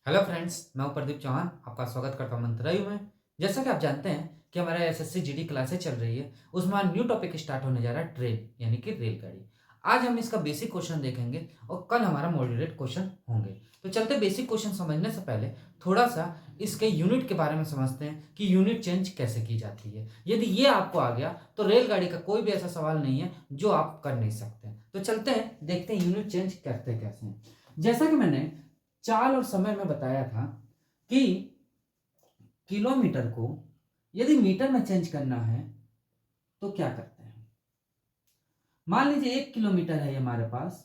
Hello friends, मैं हूं प्रदीप चौहान। आपका स्वागत करता हूं मंत्रालय में। जैसा कि आप जानते हैं कि हमारा एसएससी जीडी क्लासेस चल रही है, उसमें आज न्यू टॉपिक स्टार्ट होने जा रहा है ट्रेन यानी कि रेलगाड़ी। आज हम इसका बेसिक क्वेश्चन देखेंगे और कल हमारा मॉड्यूलेट क्वेश्चन होंगे। तो चलते बेसिक क्वेश्चन समझने से पहले थोड़ा सा इसके यूनिट के बारे में समझते हैं कि यूनिट चेंज कैसे की जाती है। यदि ये आपको आ गया तो रेलगाड़ी का कोई भी ऐसा सवाल नहीं है जो आप कर नहीं सकते। तो चलते हैं, देखते हैं यूनिट चेंज करते कैसे हैं। जैसा कि मैंने चाल और समय में बताया था कि किलोमीटर को यदि मीटर में चेंज करना है तो क्या करते हैं। मान लीजिए 1 किलोमीटर है ये हमारे पास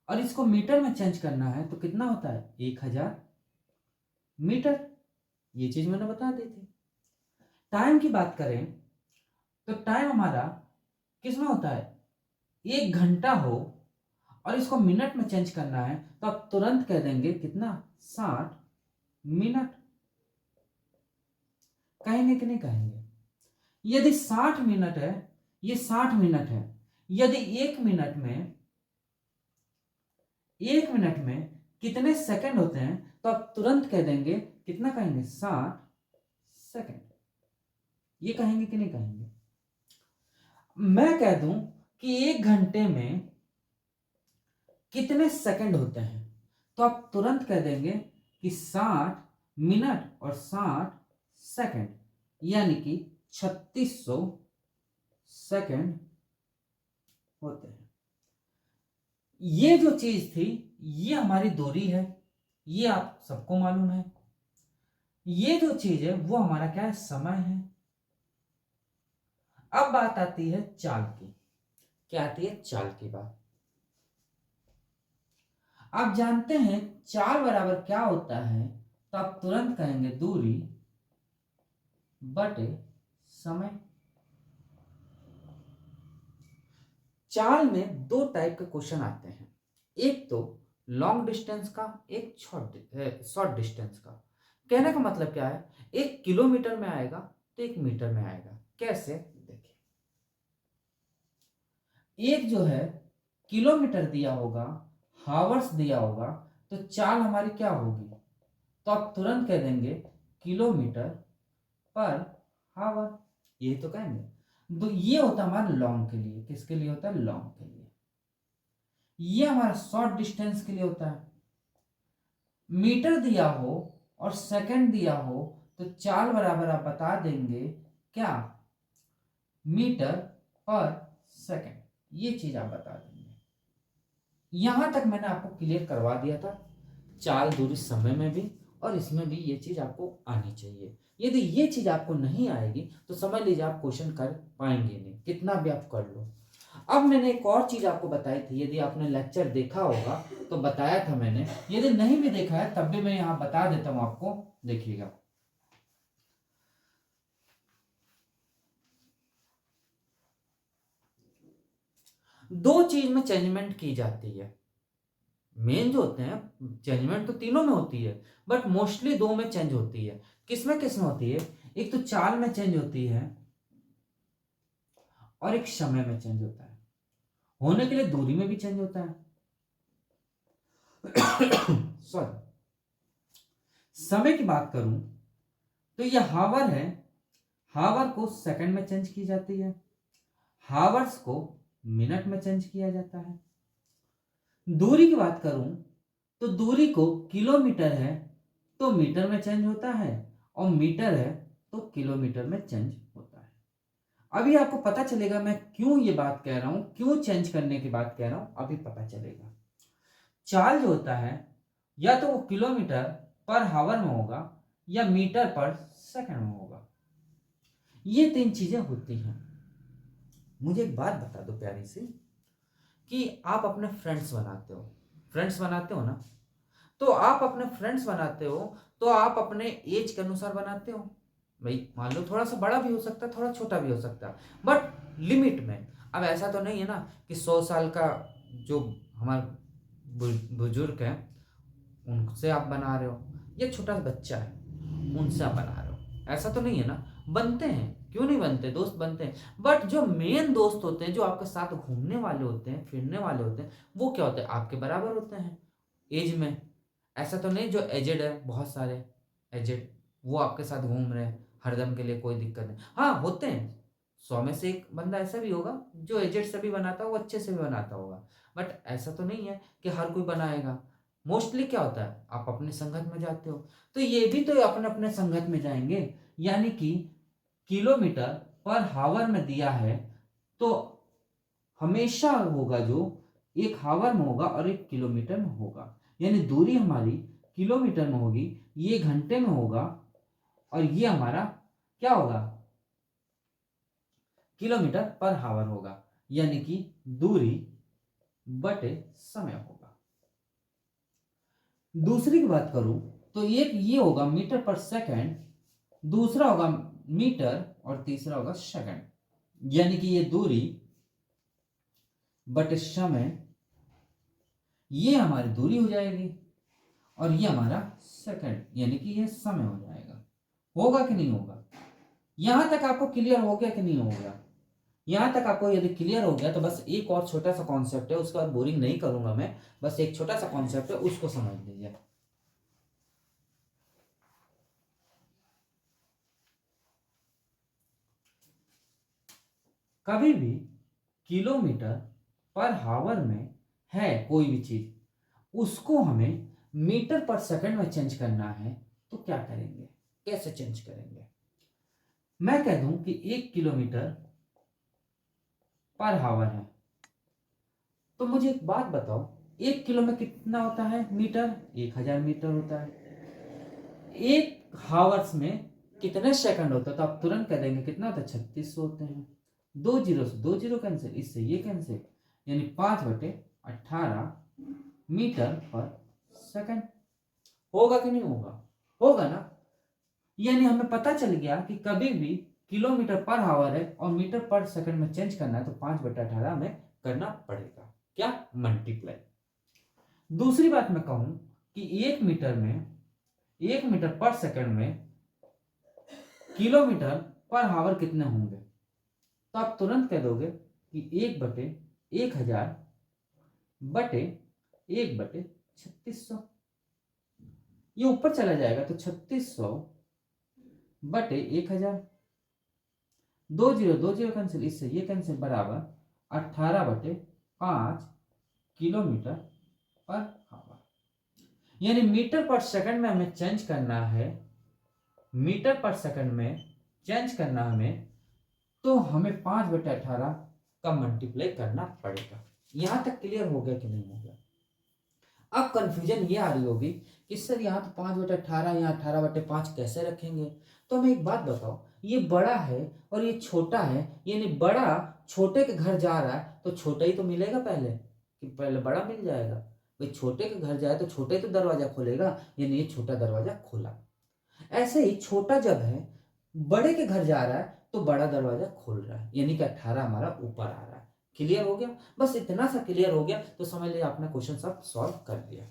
और इसको मीटर में चेंज करना है तो कितना होता है, 1000 मीटर। ये चीज मैंने बता दी थी। टाइम की बात करें तो टाइम हमारा किसमें होता है, 1 घंटा हो और इसको मिनट में चेंज करना है तो आप तुरंत कह देंगे कितना, 60 मिनट। कहेंगे कि नहीं कहेंगे। यदि 60 मिनट है, ये 60 मिनट है। यदि 1 मिनट में कितने सेकंड होते हैं तो आप तुरंत कह देंगे कितना, कहेंगे 60 सेकंड। ये कहेंगे कि नहीं कहेंगे। मैं कह दूं कि 1 घंटे में कितने सेकंड होते हैं तो आप तुरंत कह देंगे कि 60 मिनट और 60 सेकंड, यानी कि 3600 सेकंड होते हैं। ये जो चीज थी ये हमारी दूरी है, ये आप सबको मालूम है। ये जो चीज है वो हमारा क्या है, समय है। अब बात आती है चाल की। क्या आती है, चाल की बात। आप जानते हैं चाल बराबर क्या होता है, तो आप तुरंत कहेंगे दूरी बटे समय। चाल में दो टाइप के क्वेश्चन आते हैं, एक तो लॉन्ग डिस्टेंस का, एक शॉर्ट डिस्टेंस का। कहने का मतलब क्या है, 1 किलोमीटर में आएगा तो 1 मीटर में आएगा। कैसे, देखिए, एक जो है किलोमीटर दिया होगा, हावर्स दिया होगा, तो चाल हमारी क्या होगी, तो आप तुरंत कह देंगे किलोमीटर पर हावर। यही तो कहेंगे। तो ये होता है हमारा लॉन्ग के लिए। किसके लिए होता है, लॉन्ग के लिए। ये हमारा शॉर्ट डिस्टेंस के लिए होता है। मीटर दिया हो और सेकंड दिया हो तो चाल बराबर आप बता देंगे क्या, मीटर पर सेकंड। ये चीज आप बता देंगे। यहां तक मैंने आपको क्लियर करवा दिया था, चाल दूरी समय में भी और इसमें भी ये चीज आपको आनी चाहिए। यदि ये चीज आपको नहीं आएगी तो समझ लीजिए आप क्वेश्चन कर पाएंगे नहीं, कितना भी आप कर लो। अब मैंने एक और चीज आपको बताई थी, यदि आपने लेक्चर देखा होगा तो बताया था मैंने। यदि नहीं भी देखा है तब भी मैं यहां बता देता हूं आपको, देखिएगा। दो चीज में चेंजमेंट की जाती है। मेन जो होते हैं चेंजमेंट तो तीनों में होती है, बट मोस्टली दो में चेंज होती है। किसमें किसमें होती है, एक तो चाल में चेंज होती है और एक समय में चेंज होता है। होने के लिए दूरी में भी चेंज होता है। सॉरी, समय की बात करूं तो यह हावर है। हावर को सेकंड में चेंज की जाती है, हावर्स को मिनट में चेंज किया जाता है। दूरी की बात करूं तो दूरी को किलोमीटर है तो मीटर में चेंज होता है और मीटर है तो किलोमीटर में चेंज होता है। अभी आपको पता चलेगा मैं क्यों ये बात कह रहा हूं, क्यों चेंज करने की बात कह रहा हूं, अभी पता चलेगा। चाल जो होता है या तो वो किलोमीटर पर हावर में होगा या मीटर पर सेकंड में होगा। ये तीन चीजें होती हैं। मुझे एक बात बता दो प्यारी सी, कि आप अपने फ्रेंड्स बनाते हो ना, तो आप अपने फ्रेंड्स बनाते हो तो आप अपने एज के अनुसार बनाते हो। भाई मान लो थोड़ा सा बड़ा भी हो सकता है, थोड़ा छोटा भी हो सकता है, बट लिमिट में। अब ऐसा तो नहीं है ना कि 100 साल का जो हमारे बुजुर्ग हैं उनसे आप बना रहे हो, ये छोटा बच्चा है उनसे आप बना रहे हो, ऐसा तो नहीं है ना। बनते हैं, क्यों नहीं बनते, दोस्त बनते हैं। बट जो मेन दोस्त होते हैं, जो आपके साथ घूमने वाले होते हैं, फिरने वाले होते हैं, वो क्या होते हैं, आपके बराबर होते हैं एज में। ऐसा तो नहीं जो एजेड है, बहुत सारे एजेड, वो आपके साथ घूम रहे हैं हरदम के लिए, कोई दिक्कत नहीं। हाँ, होते हैं, 100 में से 1 बंदा ऐसा भी होगा जो एजेड से भी बनाता होगा, अच्छे से भी बनाता होगा। बट ऐसा तो नहीं है कि हर कोई बनाएगा। मोस्टली क्या होता है, आप अपनी संगत में जाते हो, तो ये भी तो अपने-अपने संगत में जाएँगे। यानी कि किलोमीटर पर हावर में दिया है, तो हमेशा होगा जो 1 हावर में होगा और 1 किलोमीटर में होगा। यानी दूरी हमारी किलोमीटर में होगी, ये घंटे में होगा और ये हमारा क्या होगा, किलोमीटर पर हावर होगा। यानी कि दूरी बटे समय होगा। दूसरी की बात करूं तो एक ये होगा मीटर पर सेकंड, दूसरा होगा मीटर और तीसरा होगा सेकंड। यानी कि ये दूरी बटे समय, ये हमारी दूरी हो जाएगी और ये हमारा सेकंड, यानी कि ये समय हो जाएगा। होगा कि नहीं होगा? यहां तक आपको क्लियर हो गया कि नहीं हो गया? यहां तक आपको यदि क्लियर हो गया तो बस एक और छोटा सा कॉन्सेप्ट है, उसके बाद बोरिंग नहीं करूंगा मैं, बस एक छोटा सा कॉन्सेप्ट है, उसको समझ लीजिए। कभी भी किलोमीटर पर हावर में है कोई भी चीज, उसको हमें मीटर पर सेकंड में चेंज करना है, तो क्या करेंगे, कैसे चेंज करेंगे? मैं कह दूं कि 1 किलोमीटर पर हावर है, तो मुझे एक बात बताओ, 1 किलो में कितना होता है मीटर? 1000 मीटर होता है। 1 हावर्स में कितने सेकंड होता है? तो आप तुरंत कह देंगे कितना होता है, 3600 होते हैं। 2 जीरो से 2 जीरो कैंसिल, इससे ये कैंसिल, यानी 5/18 मीटर पर सेकंड। होगा कि नहीं होगा? होगा ना? यानी हमें पता चल गया कि कभी भी किलोमीटर पर हावर है और मीटर पर सेकंड में चेंज करना है तो 5/18 में करना पड़ेगा, क्या, मल्टीप्लाई। दूसरी बात मैं कहूं कि 1 मीटर पर सेकंड में किलोमीटर पर हावर कितने होंगे, तो आप तुरंत कह दोगे कि 1/1000 बटे 1/3600। ये ऊपर चला जाएगा तो 3600 बटे 1000, 2 जीरो 2 जीरो कैंसिल, इससे ये कैंसिल, बराबर 18/5 किलोमीटर पर हावर। यानी मीटर पर सेकंड में हमें चेंज करना है, मीटर पर सेकंड में चेंज करना हमें, तो हमें 5/18 का मल्टीप्लाई करना पड़ेगा। यहां तक क्लियर हो गया कि नहीं हो गया? अब कंफ्यूजन ये आ रही होगी कि सर यहाँ तो 5/18, यहाँ 18/5 कैसे रखेंगे? तो हमें एक बात बताओ, ये बड़ा है और ये छोटा है, यानी बड़ा छोटे के घर जा रहा है तो छोटा ही तो मिलेगा पहले, कि पहले बड़ा मिल जाएगा? भाई छोटे के घर जाए तो छोटे ही तो दरवाजा खोलेगा, यानी ये छोटा दरवाजा खोला। ऐसे ही छोटा जब है बड़े के घर जा रहा है तो बड़ा दरवाजा खोल रहा है, यानी कि 18 हमारा ऊपर आ रहा है। क्लियर हो गया? बस इतना सा क्लियर हो गया तो समझ लिया आपने क्वेश्चन सब सॉल्व कर लिया।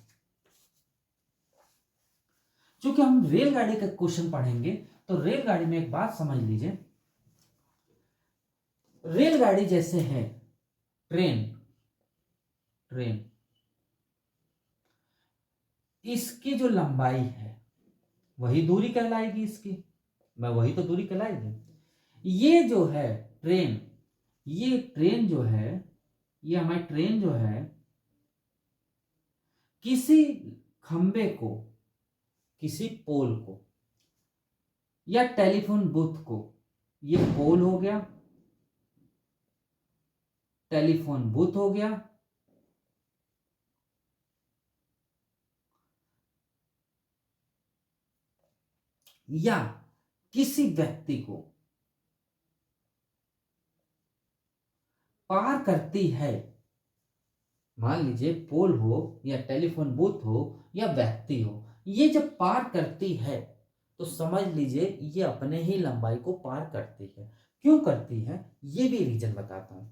चूंकि हम रेलगाड़ी का क्वेश्चन पढ़ेंगे तो रेलगाड़ी में एक बात समझ लीजिए, रेलगाड़ी जैसे है ट्रेन, ट्रेन इसकी जो लंबाई है वही दूरी कहलाएगी इसकी, मैं वही तो दूरी कहलाएगी। ये जो है ट्रेन, ये ट्रेन जो है, ये हमारी ट्रेन जो है, किसी खंबे को, किसी पोल को या टेलीफोन बूथ को, ये पोल हो गया, टेलीफोन बूथ हो गया, या किसी व्यक्ति को पार करती है, मान लीजिए पोल हो या टेलीफोन बूथ हो या व्यक्ति हो, ये जब पार करती है तो समझ लीजिए ये अपने ही लंबाई को पार करती है। क्यों करती है ये भी रीजन बताता हूं।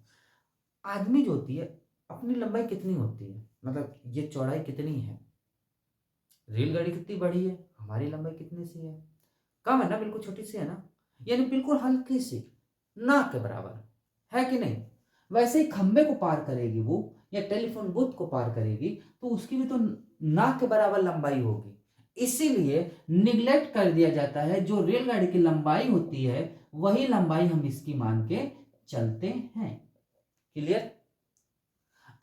आदमी जो होती है अपनी लंबाई कितनी होती है, मतलब ये चौड़ाई कितनी है, रेलगाड़ी कितनी बड़ी है, हमारी लंबाई कितनी सी है, कम है ना, बिल्कुल छोटी सी है ना, यानी बिल्कुल हल्की सी, नाक के बराबर है कि नहीं? वैसे ही खंबे को पार करेगी वो या टेलीफोन बूथ को पार करेगी तो उसकी भी तो ना के बराबर लंबाई होगी, इसीलिए निग्लेक्ट कर दिया जाता है। जो रेलगाड़ी की लंबाई होती है वही लंबाई हम इसकी मान के चलते हैं। क्लियर?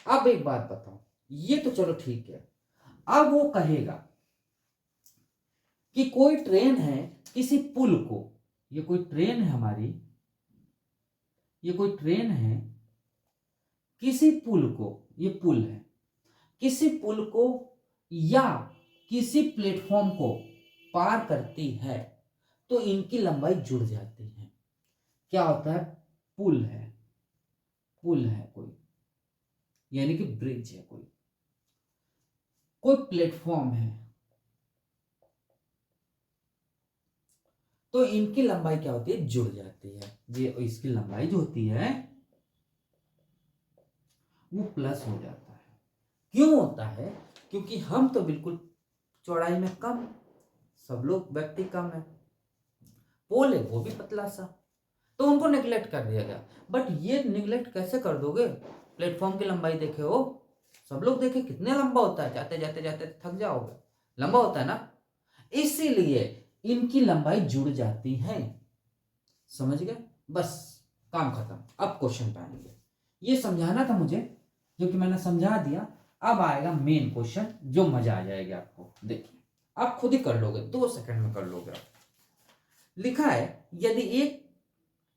अब एक बात बताओ, ये तो चलो ठीक है। अब वो कहेगा कि कोई ट्रेन है किसी पुल को, ये कोई ट्रेन है हमारी, ये कोई ट्रेन है किसी पुल को, ये पुल है, किसी पुल को या किसी प्लेटफॉर्म को पार करती है तो इनकी लंबाई जुड़ जाती है। क्या होता है? पुल है, पुल है कोई, यानी कि ब्रिज है कोई, कोई प्लेटफॉर्म है, तो इनकी लंबाई क्या होती है? जुड़ जाती है। ये इसकी लंबाई जो होती है वो प्लस हो जाता है। क्यों होता है? क्योंकि हम तो बिल्कुल चौड़ाई में कम, सब लोग व्यक्ति कम है, पोल है वो भी पतला सा, तो उनको निगलेक्ट कर दिया गया। बट ये निगलेक्ट कैसे कर दोगे? प्लेटफॉर्म की लंबाई देखे हो, सब लोग देखे कितने लंबा होता है, जाते जाते जाते थक जाओगे, लंबा होता है ना, इसीलिए इनकी लंबाई जुड़ जाती है। समझ गए? बस काम खत्म। अब क्वेश्चन पे आएंगे। ये समझाना था मुझे, जो कि मैंने समझा दिया। अब आएगा मेन क्वेश्चन, जो मजा आ जाएगा आपको। देखिए, आप खुद ही कर लोगे, 2 सेकंड में कर लोगे आप। लिखा है,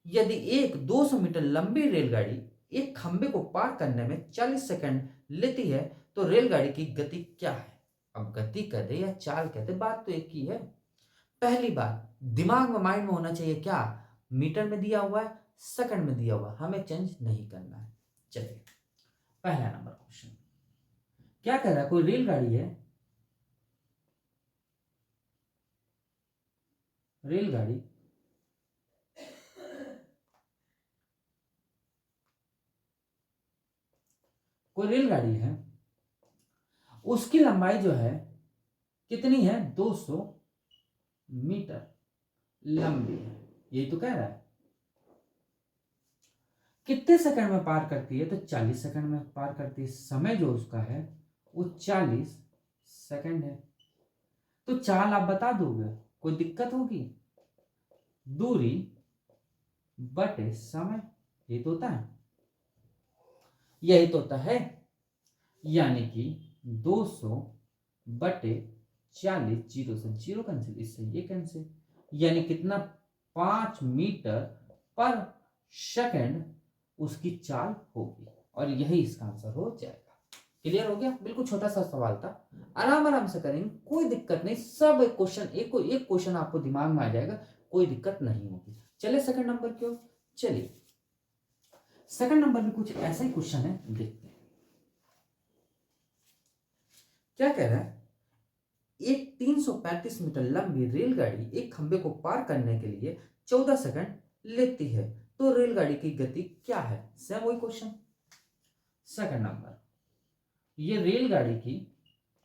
यदि एक 200 मीटर लंबी रेलगाड़ी एक खंबे को पार करने में 40 सेकंड लेती है तो रेलगाड़ी की गति क्या है? अब गति कह दे या चाल कह दे, बात तो एक ही है। पहली बात, दिमाग में, माइंड में होना चाहिए क्या? मीटर में दिया हुआ है, सेकंड में दिया हुआ है, हमें चेंज नहीं करना है। चलिए, पहला नंबर क्वेश्चन क्या कह रहा है? कोई रेलगाड़ी है, रेलगाड़ी कोई रेलगाड़ी है, उसकी लंबाई जो है कितनी है? 200 मीटर लंबी है, यही तो कह रहा है। कितने सेकंड में पार करती है? तो 40 सेकंड में पार करती है। समय जो उसका है वो 40 सेकंड है। तो चाल आप बता दोगे, कोई दिक्कत होगी? दूरी बटे समय, यही तो होता है, यही तो होता है। यानी कि 200 बटे 40, जीरो से जीरो कैंसिल, इससे ये कैंसिल, यानी कितना? 5 मीटर पर सेकंड उसकी चाल होगी, और यही इसका आंसर हो जाएगा। क्लियर हो गया? बिल्कुल छोटा सा सवाल था, आराम आराम से करेंगे, कोई दिक्कत नहीं। सब क्वेश्चन एक क्वेश्चन आपको दिमाग में आ जाएगा, कोई दिक्कत नहीं होगी। चलिए सेकंड नंबर की ओर चलिए। सेकंड नंबर में कुछ ऐसा ही क्वेश्चन है, देखते हैं क्या कह रहा है। एक 335 मीटर लंबी रेलगाड़ी एक खंबे को पार करने के लिए 14 सेकंड लेती है तो रेलगाड़ी की गति क्या है? सेम वही क्वेश्चन। सेकंड नंबर, ये रेलगाड़ी की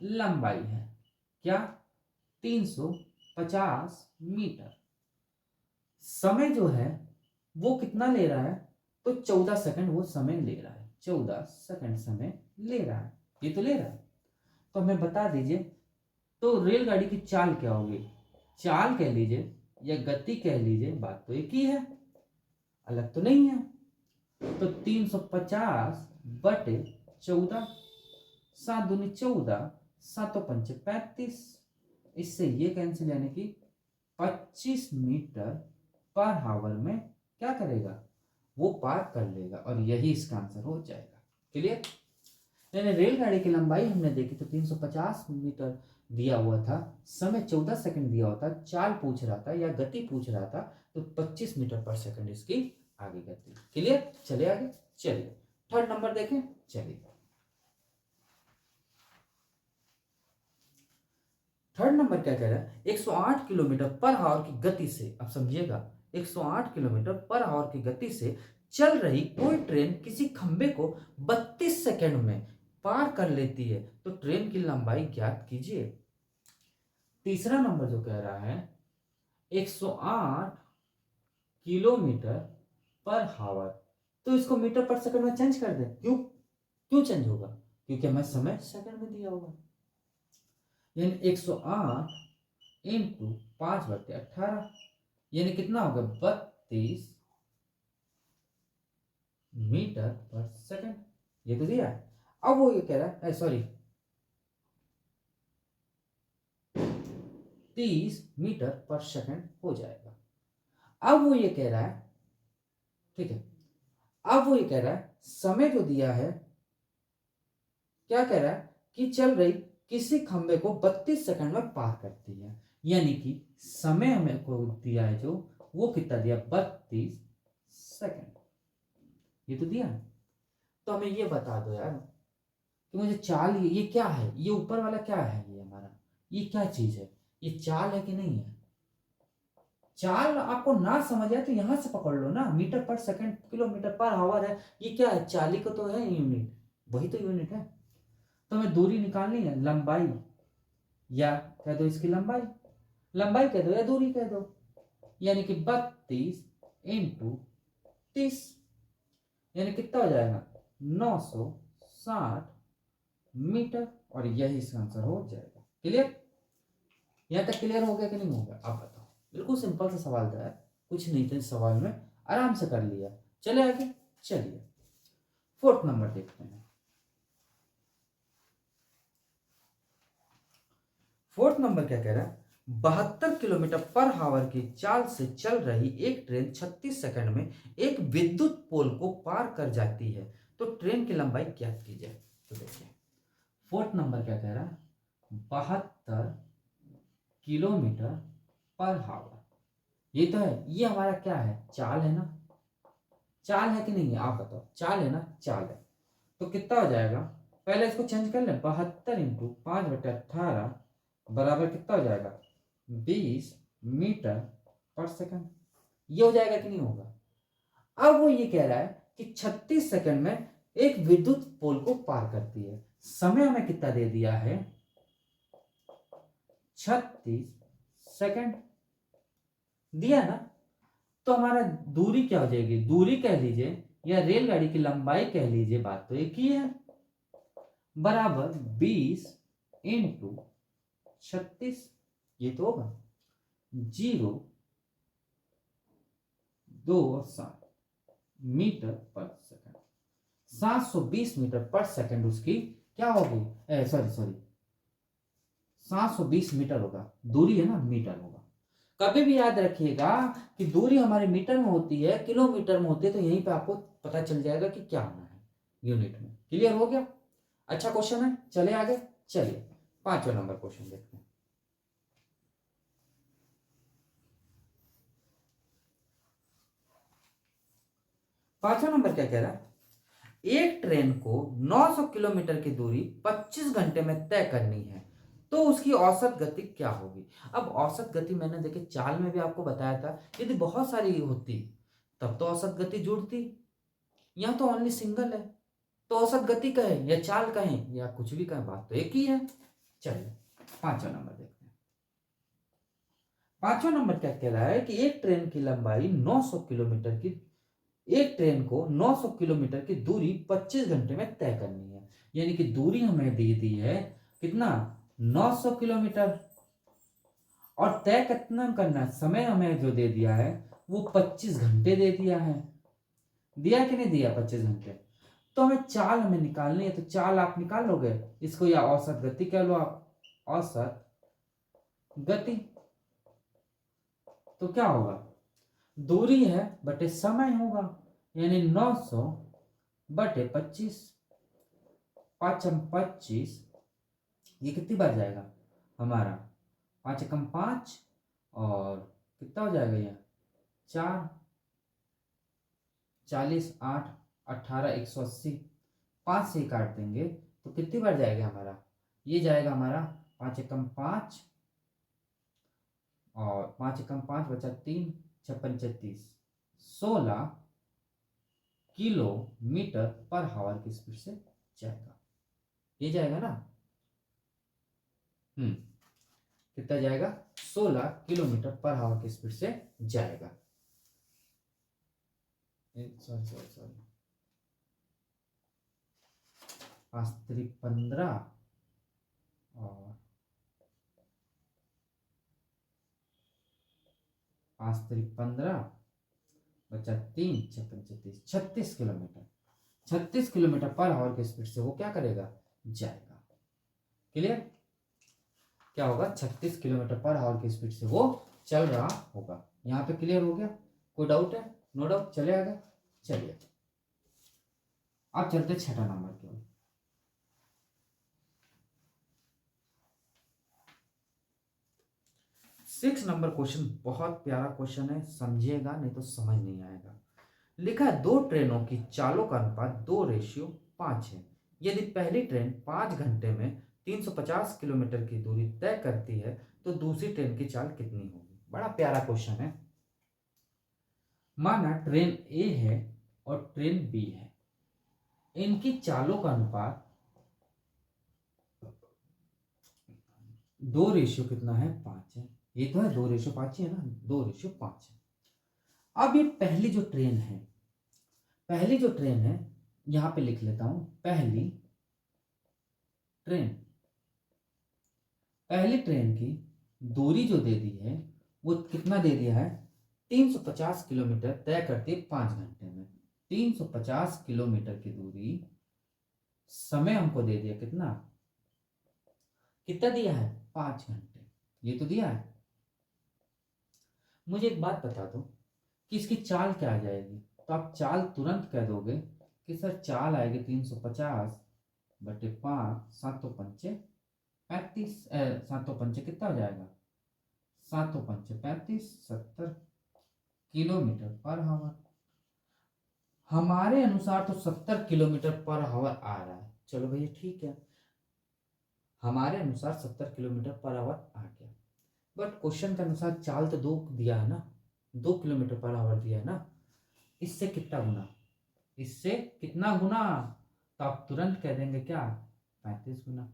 लंबाई है क्या? 350 मीटर। समय जो है वो कितना ले रहा है? तो 14 सेकंड वो समय ले रहा है, 14 सेकंड समय ले रहा है, ये तो ले रहा है। तो हमें बता दीजिए, तो रेलगाड़ी की चाल क्या होगी? चाल कह लीजिए या गति कह लीजिए, बात तो एक ही है, अलग तो नहीं है। तो 350 बटे 14, 7 दूनी 14, 7 पंचे 35, इससे ये कैंसिल, यानी कि 25 मीटर पर हावर में क्या करेगा? वो पार कर लेगा, और यही इसका आंसर हो जाएगा। क्लियर? यानी रेलगाड़ी की लंबाई हमने देखी तो 350 मीटर दिया हुआ था, समय 14 सेकंड दिया हुआ था, चाल पूछ रहा था या गति पूछ रहा था, तो 25 मीटर पर सेकंड इसकी आगे गति। क्लियर? चलिए आगे। चलिए थर्ड नंबर देखें। चलिए थर्ड नंबर क्या कह रहा है? 108 किलोमीटर पर आवर की गति से, अब समझिएगा, 108 किलोमीटर पर आवर की गति से चल रही कोई ट्रेन किसी खंबे को 32 सेकंड में पार कर लेती है तो ट्रेन की लंबाई ज्ञात कीजिए। तीसरा नंबर जो कह रहा है 108 किलोमीटर पर हावर, तो इसको मीटर पर सेकंड में चेंज कर दे। क्यों चेंज होगा? क्योंकि हमें समय सेकंड में दिया होगा। यानी 108 इंटू 5/18 यानी कितना होगा 32 मीटर पर सेकंड। ये तो दिया है। अब वो ये कह रहा है सॉरी 30 मीटर पर सेकंड हो जाएगा। अब वो ये कह रहा है, ठीक है, अब वो ये कह रहा है समय जो दिया है, क्या कह रहा है कि चल रही किसी खंबे को 32 सेकंड में पार करती है। यानी कि समय हमें को दिया है जो, वो कितना दिया 32 सेकंड। ये तो दिया है। तो हमें ये बता दो यार कि मुझे चाल, ये क्या है, ये ऊपर वाला क्या है, ये हमारा ये क्या चीज है, ये चाल है कि नहीं है। चाल आपको ना समझ आए तो यहां से पकड़ लो ना, मीटर पर सेकंड किलोमीटर पर आवर है, ये क्या है, चाली को तो है यूनिट, वही तो यूनिट है। तो हमें दूरी निकालनी है, लंबाई, या कह दो इसकी लंबाई, लंबाई कह दो या दूरी कह दो, यानी कि 32 इंटू 30 यानी कितना हो जाएगा 960 मीटर, और यही इसका आंसर हो जाएगा। क्लियर, यहां तक क्लियर हो गया कि नहीं हो गया, आप बताओ। बिल्कुल सिंपल सा सवाल था यार, कुछ नहीं था इस सवाल में, आराम से कर लिया। चले आगे, चलिए फोर्थ नंबर देखते हैं। फोर्थ नंबर क्या कह रहा है, 72 किलोमीटर पर आवर की चाल से चल रही एक ट्रेन 36 सेकंड में एक विद्युत पोल को पार कर जाती है, तो ट्रेन की लंबाई ज्ञात की जाए। तो देखिए फोर्थ नंबर क्या कह रहा है, 72 किलोमीटर पर आवर, ये तो है, ये हमारा क्या है, चाल है ना, चाल है कि नहीं है, आप बताओ, चाल है ना, चाल है। तो कितना हो जाएगा, पहले इसको चेंज कर ले, 72 इंटू 5/18 बराबर कितना हो जाएगा 20 मीटर पर सेकंड। ये हो जाएगा कि नहीं होगा। अब वो ये कह रहा है कि 36 सेकंड में एक विद्युत पोल को पार करती है, समय हमें कितना दे दिया है 36 सेकंड दिया ना। तो हमारा दूरी क्या हो जाएगी, दूरी कह लीजिए या रेलगाड़ी की लंबाई कह लीजिए, बात तो एक ही है, बराबर 20 इंटू 36, ये तो होगा 0.2 मीटर पर सेकंड, 720 मीटर पर सेकंड उसकी क्या होगी, सॉरी सॉरी 720 मीटर होगा, दूरी है ना, मीटर होगा। कभी भी याद रखिएगा कि दूरी हमारे मीटर में होती है, किलोमीटर में होती है, तो यहीं पे आपको पता चल जाएगा कि क्या होना है यूनिट में। क्लियर हो गया, अच्छा क्वेश्चन है, चले आगे, चलिए 5वां नंबर क्वेश्चन देखते हैं। 5वां नंबर क्या कह रहा है, एक ट्रेन को 900 किलोमीटर की दूरी 25 घंटे में तय करनी है, तो उसकी औसत गति क्या होगी। अब औसत गति मैंने देखे चाल में भी आपको बताया था, यदि बहुत सारी होती तब तो औसत गति जुड़ती, यहाँ तो ओनली सिंगल है, तो औसत गति कहें या चाल कहें या कुछ भी कहें, बात तो एक ही है। चलिए 5वां नंबर देखते हैं। 5वां नंबर क्या कह रहा है कि एक ट्रेन की लंबाई 900 किलोमीटर की, एक ट्रेन को 900 किलोमीटर की दूरी 25 घंटे में तय करनी है, यानी कि दूरी हमें दे दी है कितना 900 किलोमीटर, और तय कितना करना है, समय हमें जो दे दिया है वो 25 घंटे दे दिया है, दिया कि नहीं दिया 25 घंटे। तो हमें चाल हमें निकालनी है, तो चाल आप निकाल लोगे इसको, या औसत गति कह लो आप, औसत गति। तो क्या होगा, दूरी है बटे समय होगा, यानी 900 बटे 25, 5×25, ये कितनी बार जाएगा हमारा 5×5, और कितना हो जाएगा यह 4, 40, 8, 18, 180, 5 से ही काट देंगे तो कितनी बार जाएगा हमारा, ये जाएगा हमारा 5×5, और 5×5 बचा 3, 6×5 = 16 किलोमीटर पर आवर की स्पीड से जाएगा, ये जाएगा ना, कितना जाएगा 16 किलोमीटर पर आवर की स्पीड से जाएगा। सॉरी सॉरी सॉरी 5×3 = 15, और 5 3 15, बचा 3 6 5 36, 36 किलोमीटर। 36 किलोमीटर पर आवर की स्पीड से वो क्या करेगा, जाएगा। क्लियर? क्या होगा, 36 किलोमीटर पर आवर की स्पीड से वो चल रहा होगा। यहाँ पे क्लियर हो गया? कोई डाउट है? No doubt. चले आगे, चलिए अब चलते 6ठा नंबर की ओर। 6 नंबर क्वेश्चन बहुत प्यारा क्वेश्चन है, समझिएगा नहीं तो समझ नहीं आएगा। लिखा है 2 ट्रेनों की चालों का अनुपात 2:5 है। यदि पहली ट्रेन 5 घंटे में 350 किलोमीटर की दूरी तय करती है तो दूसरी ट्रेन की चाल कितनी होगी। बड़ा प्यारा क्वेश्चन है। माना ट्रेन ए है और ट्रेन बी है, इनकी चालों का अनुपात 2 कितना है, 5 है। ये तो है 2:5 ही है ना, 2:5 है। अब ये पहली जो ट्रेन है, यहां पे लिख लेता हूं, पहली ट्रेन की दूरी जो दे दी है वो कितना दे दिया है, 350 किलोमीटर तय करती है 5 घंटे में। 350 किलोमीटर की दूरी, समय हमको दे दिया कितना दिया है, 5 घंटे। ये तो दिया है। मुझे एक बात बता दो कि इसकी चाल क्या आ जाएगी। तो आप चाल तुरंत कह दोगे कि सर चाल आएगी 350/5, 7×5 = 35। 7×5 कितना हो जाएगा, 7×5 = 70 किलोमीटर पर आवर। हमारे अनुसार तो 70 किलोमीटर पर आवर आ रहा है। चलो भैया ठीक है, हमारे अनुसार 70 किलोमीटर पर आवर आ गया। बट क्वेश्चन के अनुसार चाल तो 2 दिया है ना, 2 किलोमीटर पर आवर दिया है ना। इससे कितना गुना, तो आप तुरंत कह देंगे क्या, 35 गुना।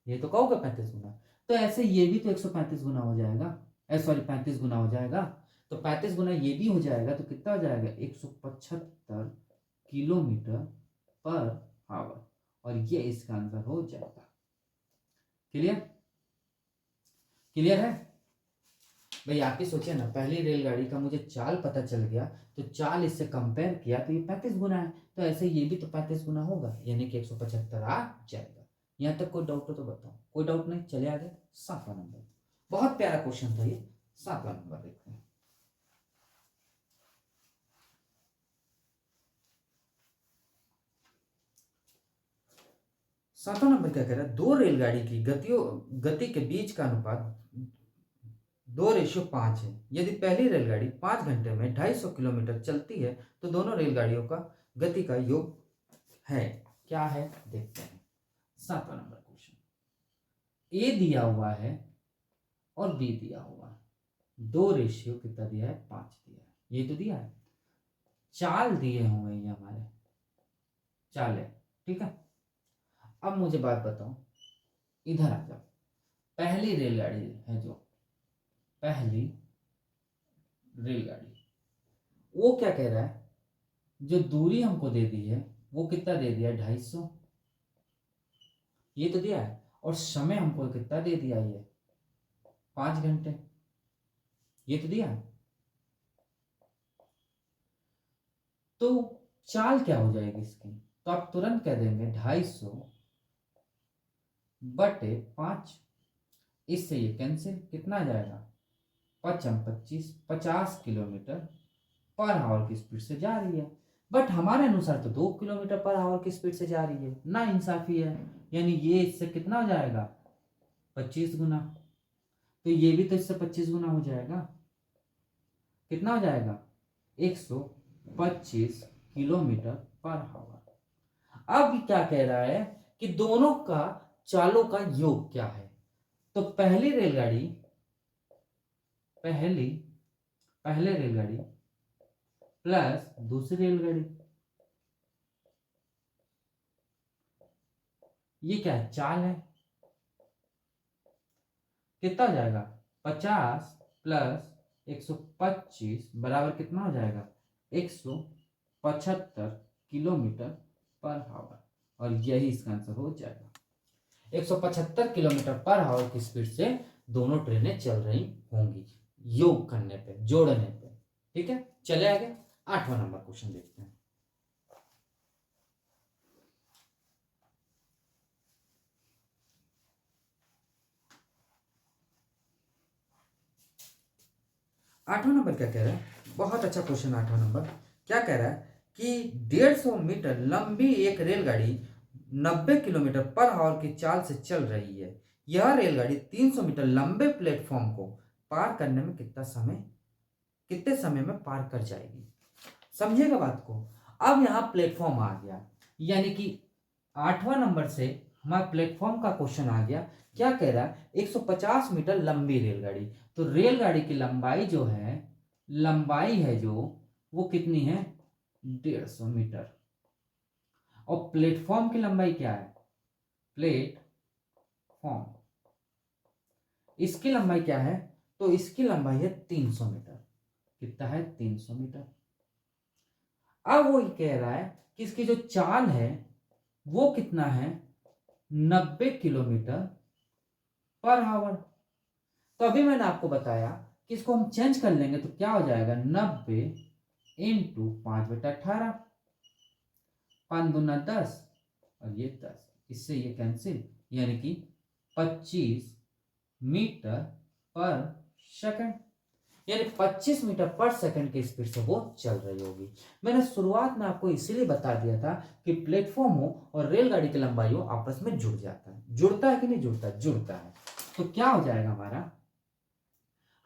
ये तो कहोगे 35 गुना, तो ऐसे ये भी तो 135 गुना हो जाएगा, सॉरी 35 गुना हो जाएगा। तो 35 गुना ये भी हो जाएगा, तो कितना हो जाएगा, 175 किलोमीटर पर आवर। और ये इसका आंसर हो जाएगा। क्लियर है भाई? आप ही सोचिए ना, पहली रेलगाड़ी का मुझे चाल पता चल गया, तो चाल इससे कंपेयर किया तो ये 35 गुना है, तो ऐसे ये भी तो 35 गुना होगा, यानी कि 175 आ जाएगा। यहाँ तक कोई डाउट हो तो बताओ। कोई डाउट नहीं, चले आगे। 7वां नंबर, बहुत प्यारा क्वेश्चन था ये। 7वां नंबर देखते हैं। सातवां नंबर क्या कह रहा है, 2 रेलगाड़ी की गति के बीच का अनुपात 2:5 है। यदि पहली रेलगाड़ी 5 घंटे में 250 किलोमीटर चलती है तो दोनों रेलगाड़ियों का गति का योग है, क्या है देखते हैं। 7वां नंबर क्वेश्चन, ए दिया हुआ है और बी दिया हुआ है, 2 कितना दिया है, 5 दिया है। ये तो दिया है। चाल दिए हुए ये हमारे चाल है, ठीक है। अब मुझे बात बताओ, इधर आ जाओ। पहली रेलगाड़ी है, जो पहली रेलगाड़ी, वो क्या कह रहा है, जो दूरी हमको दे दी है वो कितना दे दिया, 250। ये तो दिया है। और समय हमको कितना दे दिया, ये 5 घंटे। ये तो दिया है। तो चाल क्या हो जाएगी इसकी, तो आप तुरंत कह देंगे 250/5। इससे ये कैंसिल, कितना आ जाएगा, 5×25, 50 किलोमीटर पर आवर की स्पीड से जा रही है। बट हमारे अनुसार तो 2 किलोमीटर पर आवर की स्पीड से जा रही है, ना इंसाफी है। यानी ये इससे कितना हो जाएगा, 25 गुना। तो ये भी तो इससे 25 गुना हो जाएगा। कितना हो जाएगा, 125 किलोमीटर पर आवर। अब क्या कह रहा है कि दोनों का चालों का योग क्या है। तो पहले रेलगाड़ी प्लस दूसरी रेलगाड़ी, ये क्या है, चाल है। कितना हो जाएगा, 50 + 125 बराबर कितना हो जाएगा, 175 किलोमीटर पर आवर। और यही इसका आंसर हो जाएगा। 175 किलोमीटर पर आवर की स्पीड से दोनों ट्रेनें चल रही होंगी। योग करने पे, जोड़ने पे। ठीक है, चले आगे 8वां नंबर क्वेश्चन देखते हैं। आठवां नंबर क्या कह रहा है, बहुत अच्छा क्वेश्चन। आठवां नंबर क्या कह रहा है कि 150 मीटर लंबी एक रेलगाड़ी 90 किलोमीटर पर आवर की चाल से चल रही है। यह रेलगाड़ी 300 मीटर लंबे प्लेटफॉर्म को पार करने में कितने समय में पार कर जाएगी। समझिएगा बात को। अब यहाँ प्लेटफॉर्म आ गया, यानी कि 8वां नंबर से हमारा प्लेटफॉर्म का क्वेश्चन आ गया। क्या कह रहा है, 150 मीटर लंबी रेलगाड़ी। तो रेलगाड़ी की लंबाई जो है, लंबाई है जो, वो कितनी है, 150 मीटर। और प्लेटफॉर्म की लंबाई क्या है, प्लेटफॉर्म, इसकी लंबाई क्या है, तो इसकी लंबाई है 300 मीटर। कितना है, 300 मीटर। अब वो कह रहा है कि इसकी जो चाल है वो कितना है, 90 किलोमीटर पर आवर। तो अभी मैंने आपको बताया कि इसको हम चेंज कर लेंगे तो क्या हो जाएगा, 90 इंटू 5/18, 5 दूना 10 और ये 10, इससे ये कैंसिल, यानी कि 25 मीटर पर सेकंड, यानी 25 मीटर पर सेकंड की स्पीड से वो चल रही होगी। मैंने शुरुआत में आपको इसीलिए बता दिया था कि प्लेटफॉर्म हो और रेलगाड़ी की लंबाई हो आपस में जुड़ जाता है। जुड़ता है कि नहीं जुड़ता, जुड़ता है। तो क्या हो जाएगा हमारा,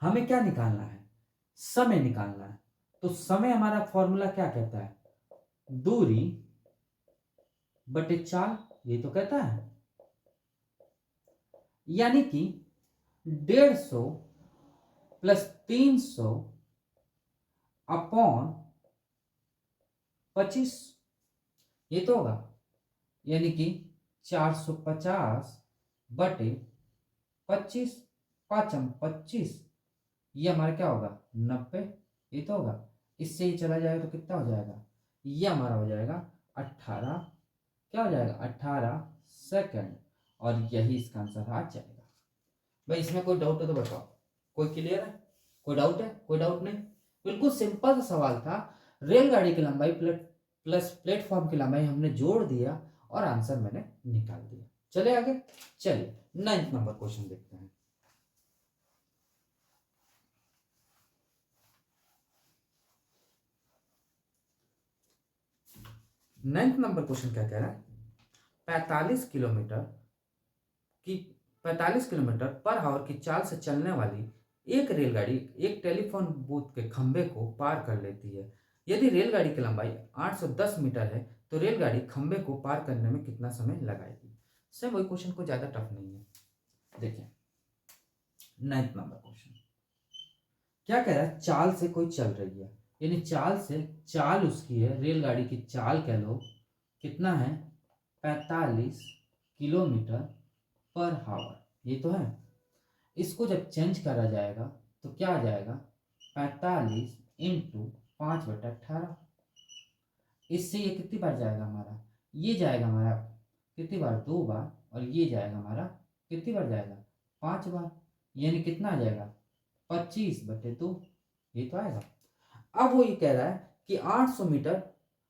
हमें क्या निकालना है, समय निकालना है। तो समय हमारा फॉर्मूला क्या कहता है, दूरी बटे चाल, ये तो कहता है। यानी कि 150 प्लस 300 अपॉन 25, ये तो होगा, यानी कि 450 बटे 25, 5×25, ये हमारा क्या होगा, 90, ये तो होगा। इससे ही चला जाएगा तो कितना हो जाएगा, ये हमारा हो जाएगा 18, क्या हो जाएगा, 18 सेकंड। और यही इसका आंसर आ जाएगा। भाई इसमें कोई डाउट है तो बताओ, कोई क्लियर है, कोई डाउट है, कोई डाउट नहीं। बिल्कुल सिंपल सा सवाल था। रेलगाड़ी की लंबाई प्लस प्लेटफॉर्म की लंबाई हमने जोड़ दिया और आंसर मैंने निकाल दिया। चले आगे, चलिए 9th नंबर क्वेश्चन देखते हैं। 9th नंबर क्वेश्चन क्या कह रहा है, 45 किलोमीटर की 45 किलोमीटर पर आवर की चाल से चलने वाली एक रेलगाड़ी एक टेलीफोन बूथ के खंभे को पार कर लेती है। यदि रेलगाड़ी की लंबाई 810 मीटर है तो रेलगाड़ी खंभे को पार करने में कितना समय लगाएगी। सेम वही क्वेश्चन, को ज्यादा टफ नहीं है। देखिए 9th नंबर क्वेश्चन क्या कह रहा है, चाल से कोई चल रही है, यानी चाल से, चाल उसकी है, रेलगाड़ी की चाल कह लो, कितना है, 45 किलोमीटर पर आवर, ये तो है। इसको जब चेंज करा जाएगा तो क्या आ जाएगा, 45 इंटू 5/18। इससे ये कितनी बार जाएगा हमारा, ये जाएगा हमारा कितनी बार, 2 बार। और ये जाएगा हमारा कितनी बार जाएगा, 5 बार। यानी कितना आ जाएगा, 25/2, ये तो आएगा। अब वो ये कह रहा है कि 800 मीटर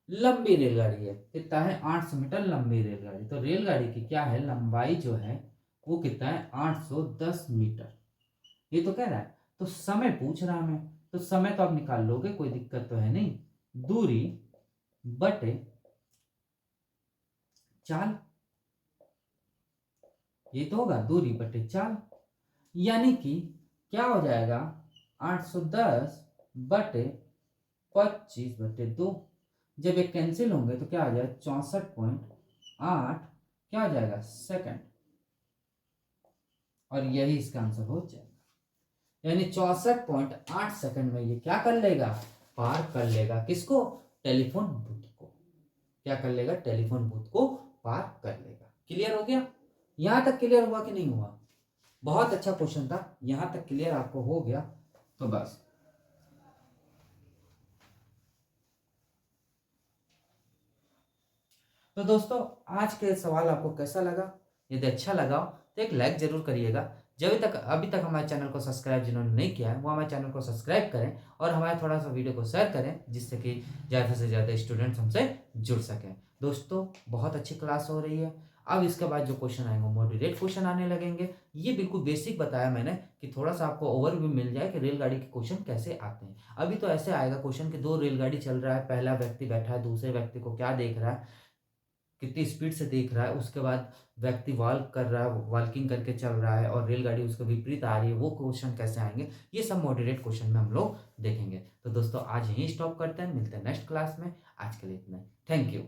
लंबी रेलगाड़ी है। कितना है, 800 मीटर लंबी रेलगाड़ी। तो रेलगाड़ी की क्या है, लंबाई जो है वो कितना है, 810 मीटर, ये तो कह रहा है। तो समय पूछ रहा हमें, तो समय तो आप निकाल लोगे, कोई दिक्कत तो है नहीं। दूरी बटे चाल, ये तो होगा, दूरी बटे चाल। यानी कि क्या हो जाएगा, 810 बटे 25/2। जब ये कैंसिल होंगे तो क्या आ जाएगा, 64.8, क्या हो जाएगा, सेकंड। और यही इसका आंसर हो जाएगा। यानी 64.8 सेकंड में ये क्या कर लेगा, पार कर लेगा, किसको, टेलीफोन बूथ को। क्या कर लेगा, टेलीफोन बूथ को पार कर लेगा। क्लियर हो गया, यहां तक क्लियर हुआ कि नहीं हुआ। बहुत अच्छा क्वेश्चन था, यहां तक क्लियर आपको हो गया तो बस। तो दोस्तों आज के सवाल आपको कैसा लगा, यदि अच्छा लगा तो एक लाइक जरूर करिएगा। अभी तक हमारे चैनल को सब्सक्राइब जिन्होंने नहीं किया है वो हमारे चैनल को सब्सक्राइब करें और हमारे थोड़ा सा वीडियो को शेयर करें, जिससे कि ज़्यादा से ज़्यादा स्टूडेंट्स हमसे जुड़ सकें। दोस्तों बहुत अच्छी क्लास हो रही है। अब इसके बाद जो क्वेश्चन आएंगे मॉडरेट क्वेश्चन आने लगेंगे। ये बिल्कुल बेसिक बताया मैंने कि थोड़ा सा आपको ओवरव्यू मिल जाए कि रेलगाड़ी के क्वेश्चन कैसे आते हैं। अभी तो ऐसे आएगा क्वेश्चन कि दो रेलगाड़ी चल रहा है, पहला व्यक्ति बैठा है, दूसरे व्यक्ति को क्या देख रहा है, कितनी स्पीड से देख रहा है, उसके बाद व्यक्ति वॉल्क कर रहा है, वॉल्किंग करके चल रहा है और रेलगाड़ी उसके विपरीत आ रही है, वो क्वेश्चन कैसे आएंगे, ये सब मॉडरेट क्वेश्चन में हम लोग देखेंगे। तो दोस्तों आज यहीं स्टॉप करते हैं, मिलते हैं नेक्स्ट क्लास में। आज के लिए इतना ही। Thank you.